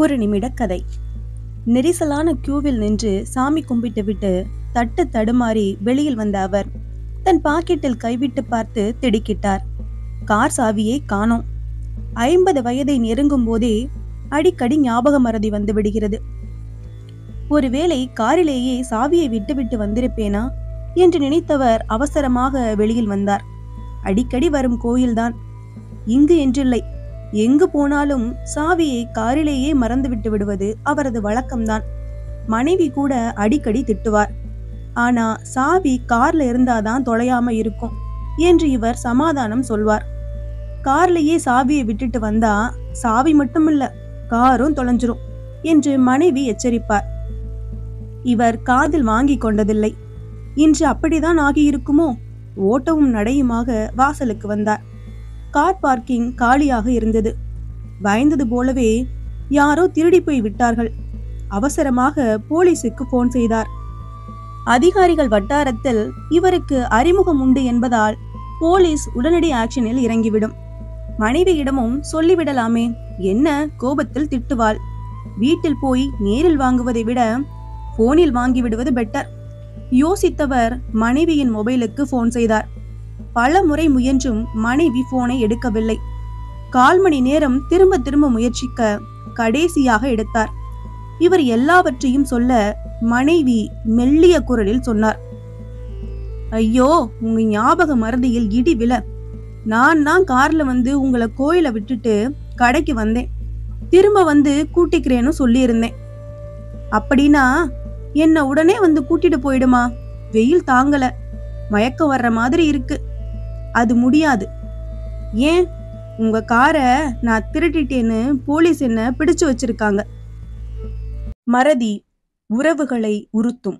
ஒரு நிமிட கதை. நெரிசலான கியூவில் நின்று சாமி கும்பிட்டு விட்டு தட்டு தடுமாறி வெளியில் வந்த அவர் தன் பாக்கெட்டில் கைவிட்டு பார்த்து திடுக்கிட்டார். கார் சாவியை காணோம். 50 வயதை நெருங்கும் போதே அடிக்கடி ஞாபக மறதி வந்து விடுகிறது. ஒருவேளை காரிலேயே சாவியை விட்டுவிட்டு வந்திருப்பேனா என்று நினைத்தவர் அவசரமாக வெளியில் வந்தார். அடிக்கடி வரும் கோயில்தான், இங்கு என்றில்லை, எங்கு போனாலும் சாவியை காரிலேயே மறந்துவிட்டு விடுவது அவரது வழக்கம்தான். மனைவி கூட அடிக்கடி திட்டுவார். ஆனா சாவி கார்ல இருந்தாதான் தொலையாம இருக்கும் என்று இவர் சமாதானம் சொல்வார். கார்லயே சாவியை விட்டுட்டு வந்தா சாவி மட்டும் இல்ல, காரும் தொலைஞ்சிரும் என்று மனைவி எச்சரிப்பார். இவர் காதில் வாங்கி கொண்டதில்லை. இன்று அப்படிதான் ஆகியிருக்குமோ? ஓட்டவும் நடையுமாக வாசலுக்கு வந்தார். கார் பார்க்கிங் காலியாக இருந்தது. பயந்தது போலவே யாரோ திருடி போய் விட்டார்கள். அவசரமாக போலீசுக்கு போன் செய்தார். அதிகாரிகள் வட்டாரத்தில் இவருக்கு அறிமுகம் உண்டு என்பதால் போலீஸ் உடனடி ஆக்ஷனில் இறங்கிவிடும். மனைவியிடமும் சொல்லிவிடலாமே, என்ன கோபத்தில் திட்டுவாள். வீட்டில் போய் நேரில் வாங்குவதை விட போனில் வாங்கிவிடுவது பெட்டர். யோசித்தவர் மனைவியின் மொபைலுக்கு போன் செய்தார். பல முறை முயன்றும் மனைவி போனை எடுக்கவில்லை. 1/4 மணி நேரம் திரும்ப திரும்ப முயற்சிக்க கடைசியாக எடுத்தார். இவர் எல்லாவற்றையும் சொல்ல மனைவி மெல்லிய குரலில் சொன்னார், ஐயோ, உங்க ஞாபக மறதியில் இடி விழ. நான் தான் கார்ல வந்து உங்களை கோயில விட்டுட்டு கடைக்கு வந்தேன். திரும்ப வந்து கூட்டிக்கிறேன்னு சொல்லியிருந்தேன். அப்படின்னா என்ன உடனே வந்து கூட்டிட்டு போயிடுமா? வெயில் தாங்கல, மயக்கம் வர்ற மாதிரி இருக்கு. அது முடியாது. ஏன்? உங்க காரை நான் திருடிட்டேன்னு போலீஸ் என்ன பிடிச்சு வச்சிருக்காங்க. மறதி உறவுகளை உறுத்தும்.